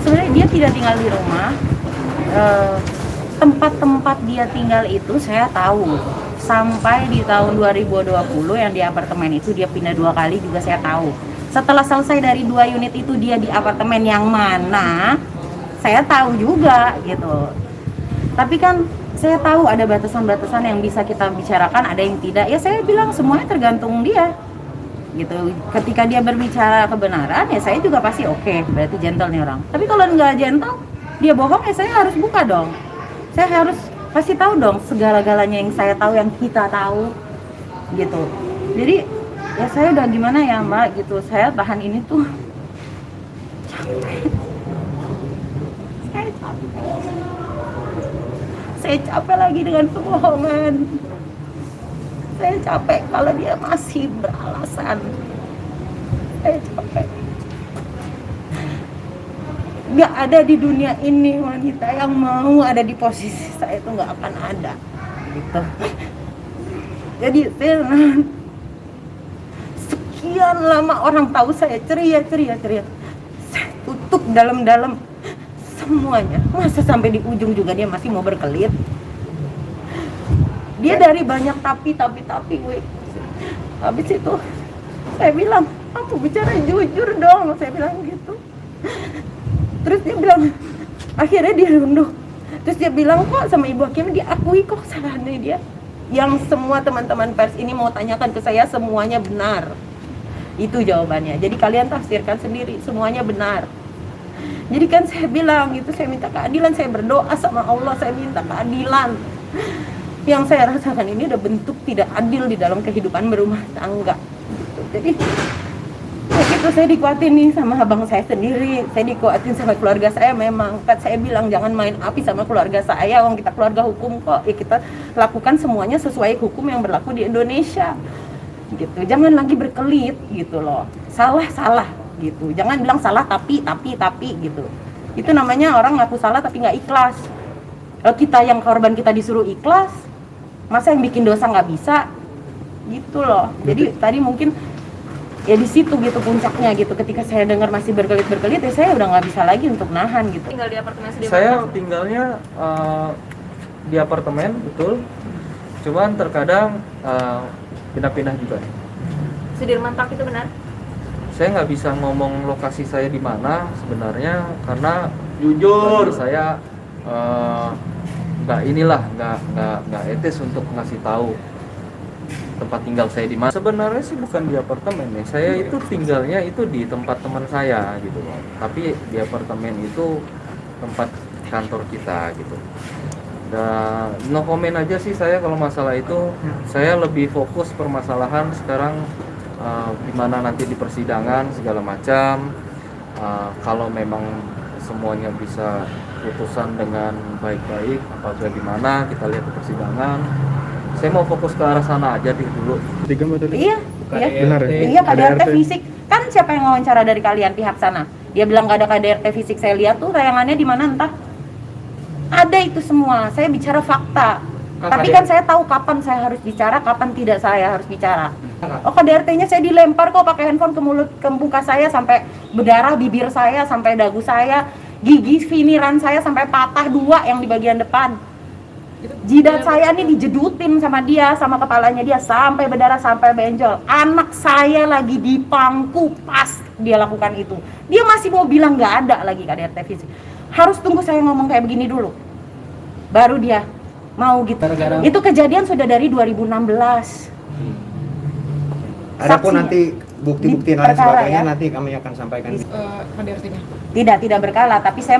Sebenarnya dia tidak tinggal di rumah. Tempat-tempat dia tinggal itu saya tahu. Sampai di tahun 2020 yang di apartemen itu dia pindah 2 kali juga saya tahu. Setelah selesai dari 2 unit itu dia di apartemen yang mana, saya tahu juga gitu. Tapi kan saya tahu ada batasan-batasan yang bisa kita bicarakan, ada yang tidak. Ya saya bilang semuanya tergantung dia. Gitu. Ketika dia berbicara kebenaran, ya saya juga pasti oke, berarti gentle nih orang. Tapi kalau nggak gentle, dia bohong, ya saya harus buka dong. Saya harus pasti tahu dong segala-galanya yang saya tahu, yang kita tahu gitu. Jadi ya saya udah gimana ya Mbak gitu, saya tahan ini tuh capek. Saya capek lagi dengan kebohongan. Saya capek kalau dia masih beralasan. Saya capek. Nggak ada di dunia ini wanita yang mau ada di posisi saya, itu nggak akan ada gitu. Jadi sekian lama orang tahu saya ceria, saya tutup dalam-dalam semuanya. Masa sampai di ujung juga dia masih mau berkelit? Dia dari banyak tapi weh. Habis itu saya bilang, aku bicara jujur dong, saya bilang gitu. Terus dia bilang, akhirnya dia runduh. Terus dia bilang kok sama Ibu Hakim, diakui kok kesalahannya dia. Yang semua teman-teman pers ini mau tanyakan ke saya, semuanya benar. Itu jawabannya. Jadi kalian tafsirkan sendiri, semuanya benar. Jadi kan saya bilang gitu, saya minta keadilan, saya berdoa sama Allah, saya minta keadilan. Yang saya rasakan ini udah bentuk tidak adil di dalam kehidupan berumah tangga. Gitu. Jadi ya gitu, saya dikuatin nih sama abang saya sendiri, saya dikuatin sama keluarga saya. Memang kan saya bilang jangan main api sama keluarga saya, orang kita keluarga hukum kok. Ya kita lakukan semuanya sesuai hukum yang berlaku di Indonesia gitu. Jangan lagi berkelit gitu loh, salah gitu. Jangan bilang salah tapi gitu. Itu namanya orang ngaku salah tapi nggak ikhlas. Kalau kita yang korban kita disuruh ikhlas, masa yang bikin dosa nggak bisa gitu loh. Jadi tadi mungkin ya di situ gitu puncaknya gitu, ketika saya dengar masih berkelit ya saya udah nggak bisa lagi untuk nahan gitu. Tinggal di apartemen sendiri? Saya tinggalnya di apartemen, betul. Cuman terkadang pindah-pindah juga. Sudirman Park itu benar? Saya nggak bisa ngomong lokasi saya di mana sebenarnya, karena jujur saya nggak etis untuk ngasih tahu tempat tinggal saya di mana. Sebenarnya sih bukan di apartemen ya. Saya itu tinggalnya itu di tempat teman saya gitu loh. Tapi di apartemen itu tempat kantor kita gitu. Dan no comment aja sih saya kalau masalah itu. Saya lebih fokus permasalahan sekarang gimana nanti di persidangan segala macam. Kalau memang semuanya bisa putusan dengan baik-baik, apabila di mana kita lihat di persidangan. Saya mau fokus ke arah sana aja dulu. Iya, benar ya? Iya, KDRT fisik. Kan siapa yang wawancara dari kalian pihak sana? Dia bilang gak ada KDRT fisik. Saya lihat tuh tayangannya di mana entah. Ada itu semua. Saya bicara fakta. Tapi kan saya tahu kapan saya harus bicara, kapan tidak saya harus bicara. Oh, KDRT-nya saya dilempar kok pakai handphone ke mulut, ke muka saya sampai berdarah, bibir saya sampai dagu saya, gigi finiran saya sampai patah 2 yang di bagian depan. Jidat saya nih dijedutin sama dia, sama kepalanya dia sampai berdarah, sampai benjol. Anak saya lagi di pangku pas dia lakukan itu. Dia masih mau bilang nggak ada lagi KDRT fisik. Harus tunggu saya ngomong kayak begini dulu, baru dia mau gitu. Itu kejadian sudah dari 2016. Adapun nanti bukti-bukti lain sebagainya ya? nanti kami akan sampaikan. KDRT-nya tidak berkala, tapi saya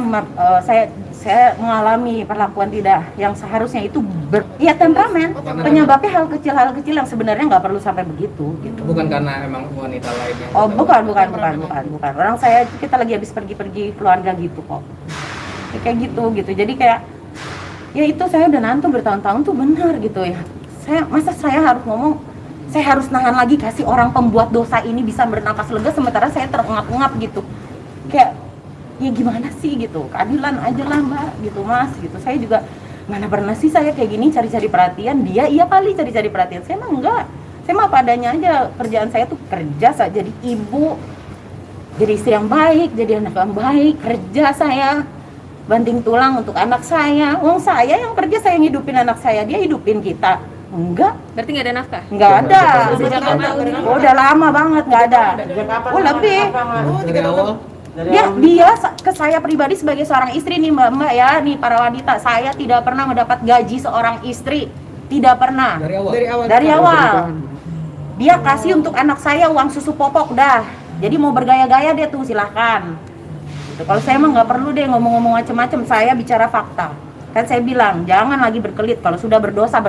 mengalami perlakuan tidak yang seharusnya itu temperamen. Penyebabnya hal kecil yang sebenarnya nggak perlu sampai begitu gitu. Bukan karena emang wanita lain yang bukan. Orang saya kita lagi habis pergi keluarga gitu kok. Ya, kayak gitu. Jadi kayak ya itu saya udah nantu bertahun-tahun tuh benar gitu ya. Masa saya harus ngomong, saya harus nahan lagi kasih orang pembuat dosa ini bisa bernapas lega sementara saya terengap-engap gitu. Kayak ya gimana sih gitu, keadilan aja lah Mbak gitu Mas gitu. Saya juga mana pernah sih saya kayak gini cari-cari perhatian, dia iya kali cari-cari perhatian, saya mah enggak. Saya mah padanya aja, kerjaan saya tuh kerja saja, jadi ibu jadi istri yang baik, jadi anak yang baik, kerja saya banting tulang untuk anak saya. Wong saya yang kerja, saya ngidupin anak saya, dia hidupin kita. Enggak, Berarti nggak ada nafkah? enggak ada. Sejak kapan? Oh, udah lama banget nggak ada. Oh, lebih. Dari awal. Dia ke saya pribadi sebagai seorang istri nih mbak ya, nih para wanita, saya tidak pernah mendapat gaji seorang istri, tidak pernah. Dari awal. Dia kasih untuk anak saya uang susu popok dah. Jadi mau bergaya-gaya dia tuh silahkan. Gitu. Kalau saya mah nggak perlu deh ngomong-ngomong macem-macem, saya bicara fakta. Kan saya bilang jangan lagi berkelit, kalau sudah berdosa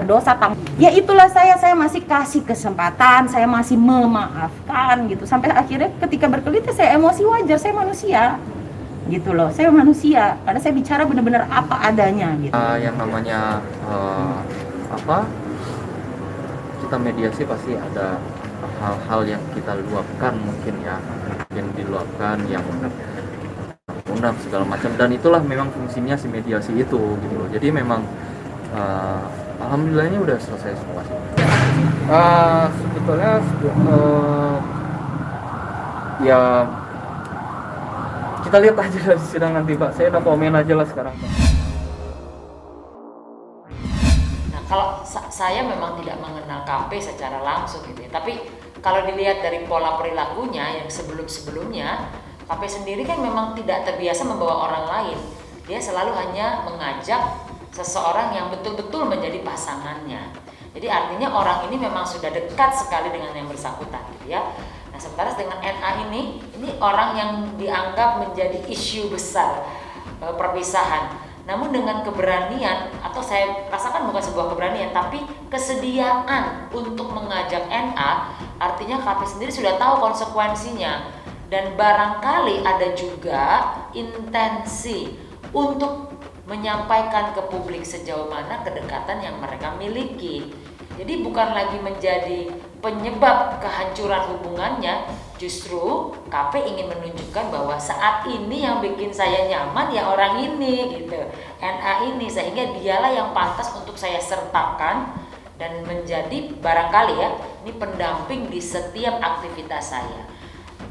ya itulah saya masih kasih kesempatan, saya masih memaafkan gitu. Sampai akhirnya ketika berkelit saya emosi, wajar, saya manusia gitu loh, saya manusia karena saya bicara benar-benar apa adanya gitu. Yang namanya kita mediasi pasti ada hal-hal yang kita luapkan, mungkin diluapkan yang undang segala macam, dan itulah memang fungsinya si mediasi itu gitu loh. Jadi memang alhamdulillahnya udah selesai semua sih. Sebetulnya ya kita lihat aja dari sidang nanti Pak. Saya udah komen aja lah sekarang Pak. Nah, kalau saya memang tidak mengenal KP secara langsung gitu ya. Tapi kalau dilihat dari pola perilakunya yang sebelum-sebelumnya, KP sendiri kan memang tidak terbiasa membawa orang lain. Dia selalu hanya mengajak seseorang yang betul-betul menjadi pasangannya. Jadi artinya orang ini memang sudah dekat sekali dengan yang bersangkutan gitu ya. Nah, sementara dengan NA ini orang yang dianggap menjadi isu besar perpisahan. Namun dengan keberanian, atau saya rasakan bukan sebuah keberanian, tapi kesediaan untuk mengajak NA, artinya KP sendiri sudah tahu konsekuensinya. Dan barangkali ada juga intensi untuk menyampaikan ke publik sejauh mana kedekatan yang mereka miliki. Jadi bukan lagi menjadi penyebab kehancuran hubungannya, justru KP ingin menunjukkan bahwa saat ini yang bikin saya nyaman ya orang ini gitu, NA ini, sehingga dialah yang pantas untuk saya sertakan dan menjadi barangkali ya ini pendamping di setiap aktivitas saya.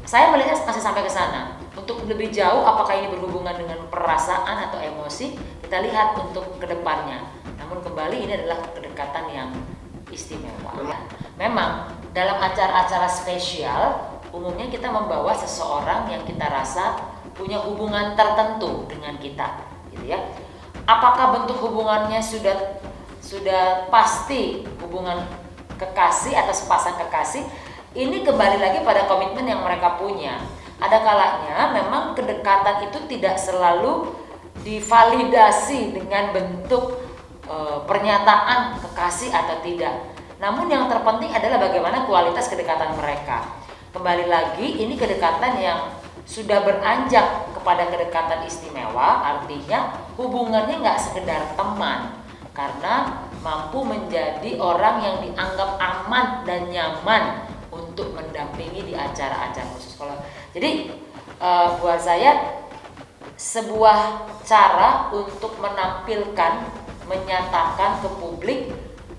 Saya melihatnya masih sampai ke sana. Untuk lebih jauh apakah ini berhubungan dengan perasaan atau emosi, kita lihat untuk kedepannya. Namun kembali ini adalah kedekatan yang istimewa. Memang dalam acara-acara spesial umumnya kita membawa seseorang yang kita rasa punya hubungan tertentu dengan kita, gitu ya. Apakah bentuk hubungannya sudah pasti hubungan kekasih atau sepasang kekasih? Ini kembali lagi pada komitmen yang mereka punya. Ada kalanya memang kedekatan itu tidak selalu divalidasi dengan bentuk pernyataan kekasih atau tidak. Namun yang terpenting adalah bagaimana kualitas kedekatan mereka. Kembali lagi, ini kedekatan yang sudah beranjak kepada kedekatan istimewa, artinya hubungannya nggak sekedar teman, karena mampu menjadi orang yang dianggap aman dan nyaman untuk mendampingi di acara-acara khusus. Jadi buat saya sebuah cara untuk menampilkan, menyatakan ke publik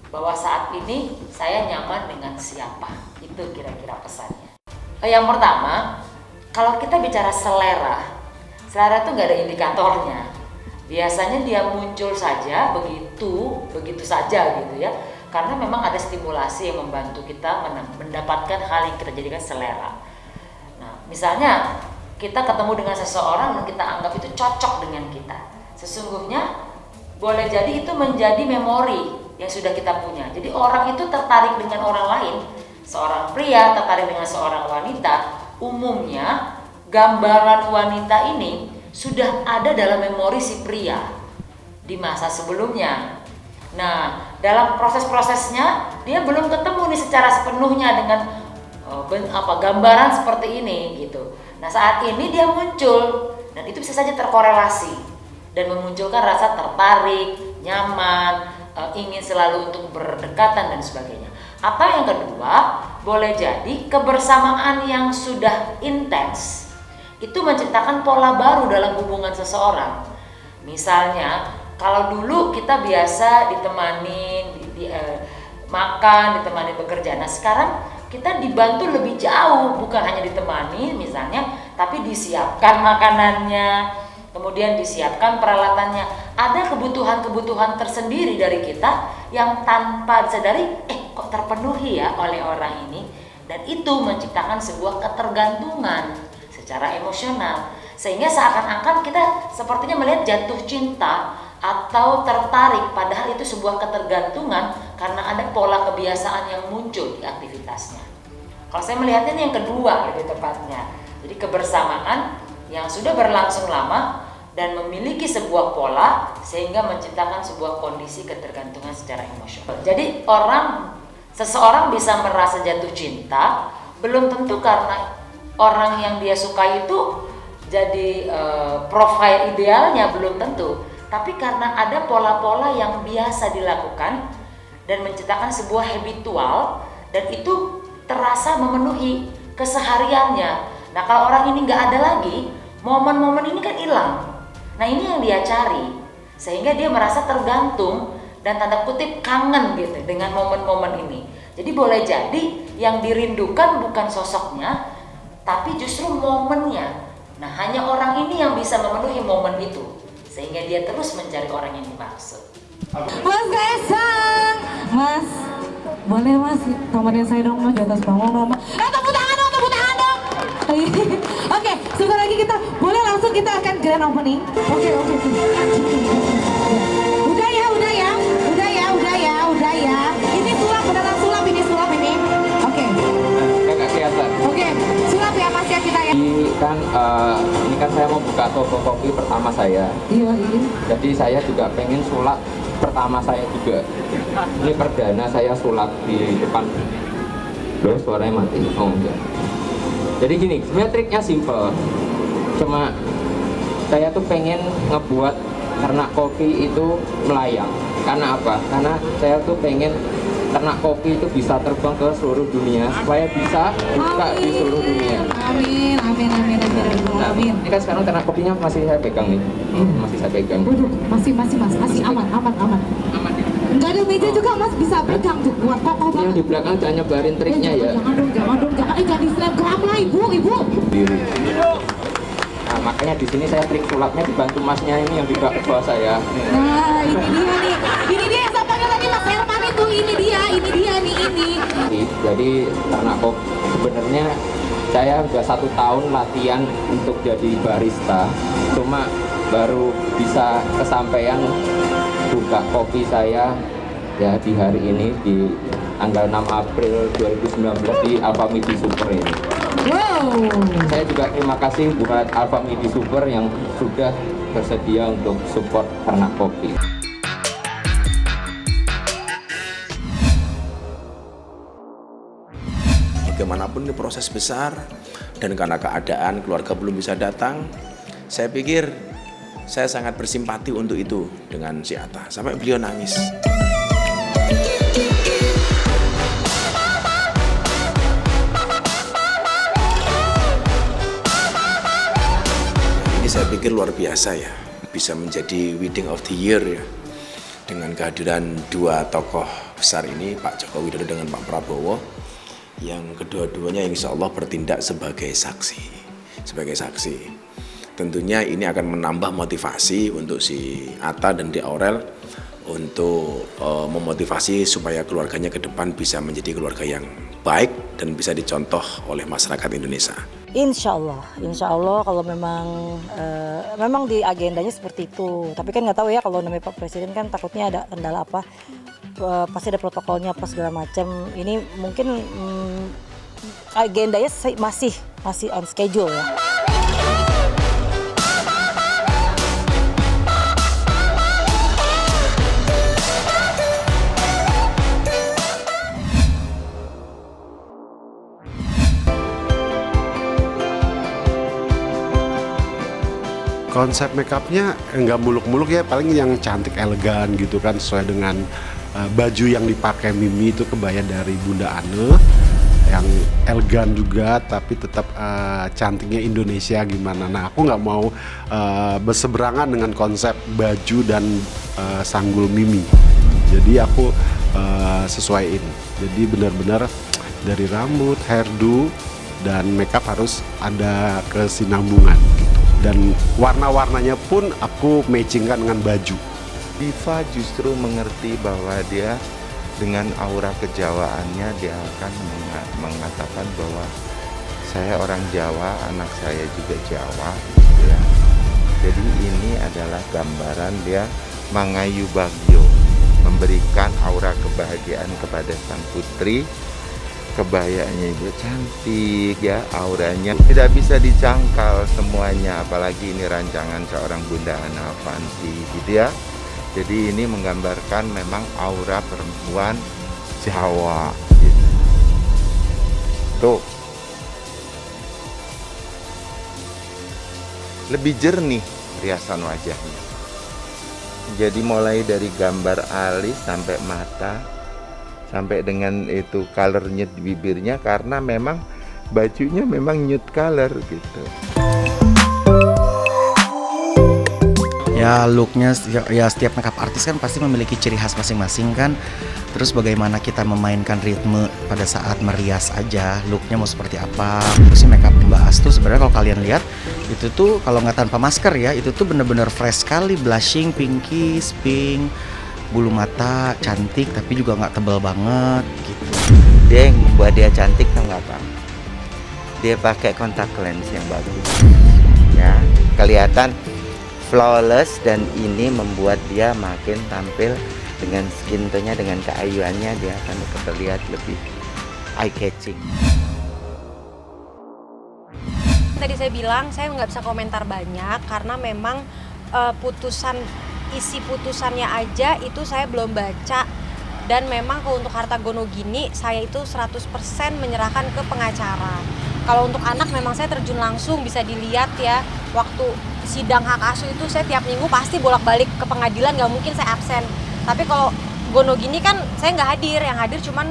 bahwa saat ini saya nyaman dengan siapa. Itu kira-kira pesannya. Yang pertama, kalau kita bicara selera itu nggak ada indikatornya. Biasanya dia muncul saja begitu saja gitu ya. Karena memang ada stimulasi yang membantu kita mendapatkan hal yang kita jadikan selera. Nah, misalnya kita ketemu dengan seseorang dan kita anggap itu cocok dengan kita. Sesungguhnya boleh jadi itu menjadi memori yang sudah kita punya. Jadi orang itu tertarik dengan orang lain, seorang pria tertarik dengan seorang wanita, umumnya gambaran wanita ini sudah ada dalam memori si pria di masa sebelumnya. Nah, dalam proses-prosesnya dia belum ketemu nih secara sepenuhnya dengan gambaran seperti ini gitu. Nah, saat ini dia muncul dan itu bisa saja terkorelasi dan memunculkan rasa tertarik, nyaman, ingin selalu untuk berdekatan dan sebagainya. Atau yang kedua, boleh jadi kebersamaan yang sudah intens itu menciptakan pola baru dalam hubungan seseorang. Misalnya kalau dulu kita biasa ditemani makan, ditemani bekerja. Nah, sekarang kita dibantu lebih jauh, bukan hanya ditemani, misalnya tapi disiapkan makanannya, kemudian disiapkan peralatannya. Ada kebutuhan-kebutuhan tersendiri dari kita yang tanpa disadari, kok terpenuhi ya oleh orang ini. Dan itu menciptakan sebuah ketergantungan secara emosional. Sehingga seakan-akan kita sepertinya melihat jatuh cinta atau tertarik, padahal itu sebuah ketergantungan karena ada pola kebiasaan yang muncul di aktivitasnya. Kalau saya melihatnya ini yang kedua lebih tepatnya. Jadi kebersamaan yang sudah berlangsung lama dan memiliki sebuah pola sehingga menciptakan sebuah kondisi ketergantungan secara emosional. Jadi seseorang bisa merasa jatuh cinta belum tentu karena orang yang dia suka itu jadi profil idealnya, belum tentu, tapi karena ada pola-pola yang biasa dilakukan dan menciptakan sebuah habitual dan itu terasa memenuhi kesehariannya. Nah, kalau orang ini nggak ada lagi, momen-momen ini kan hilang. Nah, ini yang dia cari, sehingga dia merasa tergantung dan tanda kutip kangen gitu dengan momen-momen ini. Jadi boleh jadi yang dirindukan bukan sosoknya, tapi justru momennya. Nah, hanya orang ini yang bisa memenuhi momen itu, sehingga dia terus mencari orang yang dimaksud. Mas Kaisang, Mas, boleh Mas temenin saya dong Mas di atas panggung dong Mas. Tepuk tangan dong, tepuk tangan dong. Oke, sebentar lagi kita boleh langsung kita akan grand opening. Oke. Udah ya. Ini sulap, beneran sulap ini. Oke. Nggak kelihatan. Oke, sulap ya Mas ya kita ya. Ini kan saya mau buka toko kopi pertama saya. Iya. Jadi saya juga pengen sulap pertama saya juga. Ini perdana saya sulap di depan. Loh, suaranya mati. Oh enggak. Jadi gini, sebenarnya triknya simple. Cuma saya tuh pengen ngebuat ternak kopi itu melayang. Karena apa? Karena saya tuh pengen ternak kopi itu bisa terbang ke seluruh dunia supaya bisa buka di seluruh dunia. Amin. Nah, ini kan sekarang ternak kopinya masih saya pegang nih. Masih saya pegang. Waduh, masih Mas, masih aman. Enggak ada meja juga Mas, bisa pegang tuh, buat kokoh Yang banget. di belakang jangan nyebarin triknya ya. Jangan dong, jangan di snapgram lah ibu. Diri. Nah, makanya di sini saya trik sulapnya dibantu masnya ini yang di bawah saya. Nah, ini dia yang saya panggil tadi Mas Herman itu, ini dia nih. Jadi ternak kopi sebenarnya saya udah 1 tahun latihan untuk jadi barista, cuma baru bisa kesampaian buka kopi saya ya di hari ini di tanggal 6 April 2019 di Alfa Midi Super ini. Wow. Saya juga terima kasih buat Alfa Midi Super yang sudah bersedia untuk support ternak kopi. Bagaimanapun ini proses besar dan karena keadaan keluarga belum bisa datang, saya pikir saya sangat bersimpati untuk itu dengan si Atta sampai beliau nangis. Ini saya pikir luar biasa ya, bisa menjadi wedding of the year ya, dengan kehadiran 2 tokoh besar ini, Pak Joko Widodo dengan Pak Prabowo, yang kedua-duanya insya Allah bertindak sebagai saksi. Tentunya ini akan menambah motivasi untuk si Atta dan Di Aurel untuk memotivasi supaya keluarganya ke depan bisa menjadi keluarga yang baik dan bisa dicontoh oleh masyarakat Indonesia. Insya Allah kalau memang di agendanya seperti itu. Tapi kan nggak tahu ya, kalau namanya Pak Presiden kan takutnya ada kendala apa. Pasti ada protokolnya apa segala macam. Ini mungkin agendanya masih on schedule ya. Konsep makeupnya nggak muluk-muluk ya, paling yang cantik elegan gitu kan, sesuai dengan baju yang dipakai Mimi itu kebaya dari Bunda Ane yang elegan juga tapi tetap cantiknya Indonesia gimana. Nah, aku nggak mau berseberangan dengan konsep baju dan sanggul Mimi, jadi aku sesuaiin. Jadi benar-benar dari rambut, hairdo, dan makeup harus ada kesinambungan gitu. Dan warna-warnanya pun aku matchingkan dengan baju. Diva justru mengerti bahwa dia dengan aura kejawaannya dia akan mengatakan bahwa saya orang Jawa, anak saya juga Jawa gitu ya. Jadi ini adalah gambaran dia mangayu bagyo, memberikan aura kebahagiaan kepada sang putri. Kebayanya ibu cantik ya, auranya tidak bisa dijangkal semuanya, apalagi ini rancangan seorang Bunda Ana Avanti gitu ya. Jadi ini menggambarkan memang aura perempuan Jawa gitu. Tuh. Lebih jernih riasan wajahnya. Jadi mulai dari gambar alis sampai mata, sampai dengan itu colornya di bibirnya, karena memang bajunya memang nude color gitu. Ya looknya ya setiap makeup artis kan pasti memiliki ciri khas masing-masing kan. Terus bagaimana kita memainkan ritme pada saat merias aja, looknya mau seperti apa. Terus si makeup Mbak As tuh sebenarnya kalau kalian lihat itu tuh kalau nggak tanpa masker ya, itu tuh bener-bener fresh sekali, blushing, pinky, pink, bulu mata cantik tapi juga nggak tebal banget gitu. Dia yang membuat dia cantik tau nggak Bang? Dia pakai kontak lens yang bagus ya, kelihatan flawless, dan ini membuat dia makin tampil dengan skin tone-nya, dengan keayuannya dia akan terlihat lebih eye catching. Tadi saya bilang saya nggak bisa komentar banyak karena memang isi putusannya aja itu saya belum baca, dan memang kalau untuk harta gono gini saya itu 100% menyerahkan ke pengacara. Kalau untuk anak memang saya terjun langsung, bisa dilihat ya waktu sidang hak asuh itu saya tiap minggu pasti bolak-balik ke pengadilan, nggak mungkin saya absen. Tapi kalau gono gini kan saya nggak hadir, yang hadir cuman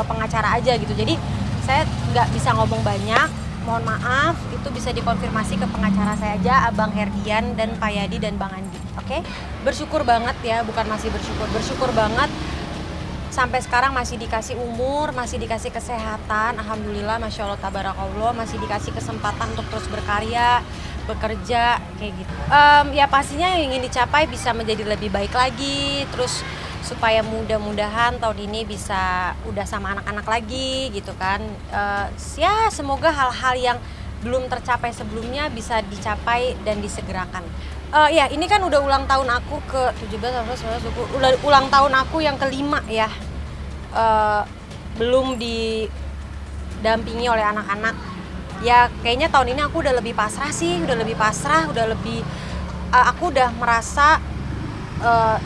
pengacara aja gitu. Jadi saya nggak bisa ngomong banyak, mohon maaf, itu bisa dikonfirmasi ke pengacara saya aja, Abang Herdian dan Pak Yadi dan Bang Andi. Oke? Bersyukur banget ya, bukan masih bersyukur banget. Sampai sekarang masih dikasih umur, masih dikasih kesehatan, alhamdulillah, masya Allah, tabarakallah, masih dikasih kesempatan untuk terus berkarya, bekerja, kayak gitu. Ya pastinya yang ingin dicapai bisa menjadi lebih baik lagi, terus supaya mudah-mudahan tahun ini bisa udah sama anak-anak lagi gitu kan. Ya semoga hal-hal yang belum tercapai sebelumnya bisa dicapai dan disegerakan. Ya ini kan udah ulang tahun aku ke 17, 18, 19, udah ulang tahun aku yang kelima ya. Belum didampingi oleh anak-anak. Ya kayaknya tahun ini aku udah lebih pasrah sih, udah lebih aku udah merasa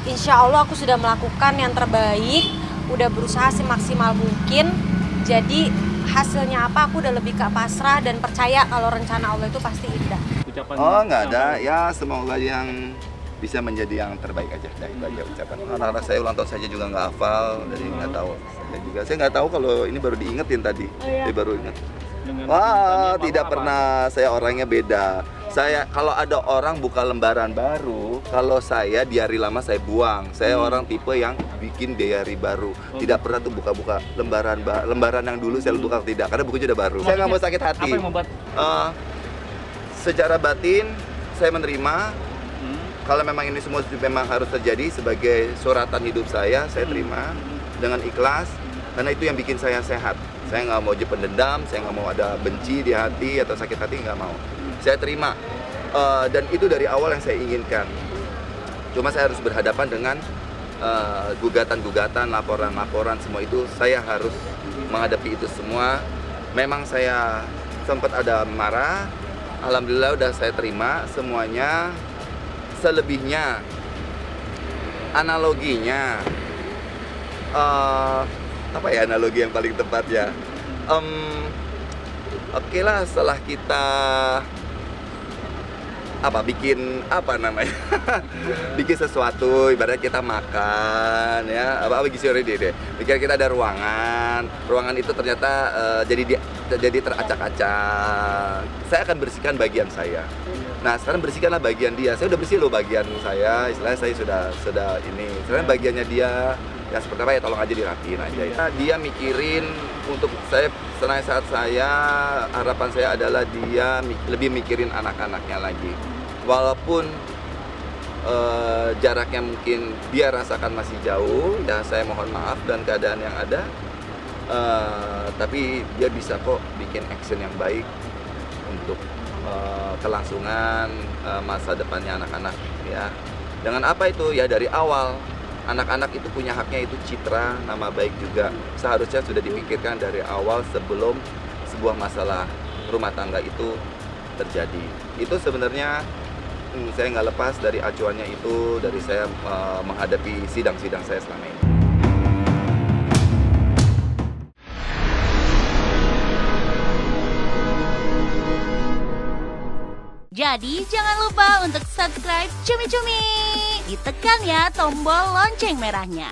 insya Allah aku sudah melakukan yang terbaik, udah berusaha semaksimal mungkin. Jadi hasilnya apa aku udah lebih ke pasrah dan percaya kalau rencana Allah itu pasti indah. Oh nggak ada, ya semoga yang bisa menjadi yang terbaik aja, itu aja ucapan. Anak-anak saya ulang tahun saja juga nggak hafal, jadi nggak tahu. Saya nggak tahu kalau ini baru diingetin tadi, dia baru ingat. Wah, tidak pernah, saya orangnya beda. Saya kalau ada orang buka lembaran baru, kalau saya diari lama saya buang. Saya orang tipe yang bikin diari baru. Tidak pernah tuh buka-buka lembaran yang dulu saya buka, tidak, karena bukunya udah baru. Saya nggak mau sakit hati. Apa yang membuat? Secara batin saya menerima. Kalau memang ini semua memang harus terjadi sebagai suratan hidup saya terima dengan ikhlas, karena itu yang bikin saya sehat. Saya nggak mau pendendam, saya nggak mau ada benci di hati atau sakit hati, nggak mau. Saya terima, dan itu dari awal yang saya inginkan. Cuma saya harus berhadapan dengan gugatan-gugatan, laporan-laporan, semua itu saya harus menghadapi itu semua. Memang saya sempat ada marah, alhamdulillah udah saya terima semuanya. Selebihnya, analoginya, apa ya analogi yang paling tepat ya? Oke lah, setelah kita bikin bikin sesuatu, ibaratnya kita makan ya, bikin kita ada ruangan itu ternyata jadi teracak-acak. Saya akan bersihkan bagian saya. Nah sekarang bersihkanlah bagian dia. Saya udah bersih loh bagian saya, istilahnya saya sudah ini. Sekarang bagiannya dia yang seperti apa ya tolong aja dirapiin aja ya. Dia mikirin untuk saya, saat saya harapan saya adalah dia lebih mikirin anak-anaknya lagi. Walaupun jaraknya mungkin dia rasakan masih jauh, ya saya mohon maaf dan keadaan yang ada, tapi dia bisa kok bikin action yang baik untuk kelangsungan masa depannya anak-anak ya. Dengan apa itu? Ya dari awal anak-anak itu punya haknya, itu citra, nama baik juga. Seharusnya sudah dipikirkan dari awal sebelum sebuah masalah rumah tangga itu terjadi. Itu sebenarnya saya nggak lepas dari acuannya itu, dari saya menghadapi sidang-sidang saya selama ini. Jadi jangan lupa untuk subscribe Cumi Cumi. Ditekan ya tombol lonceng merahnya.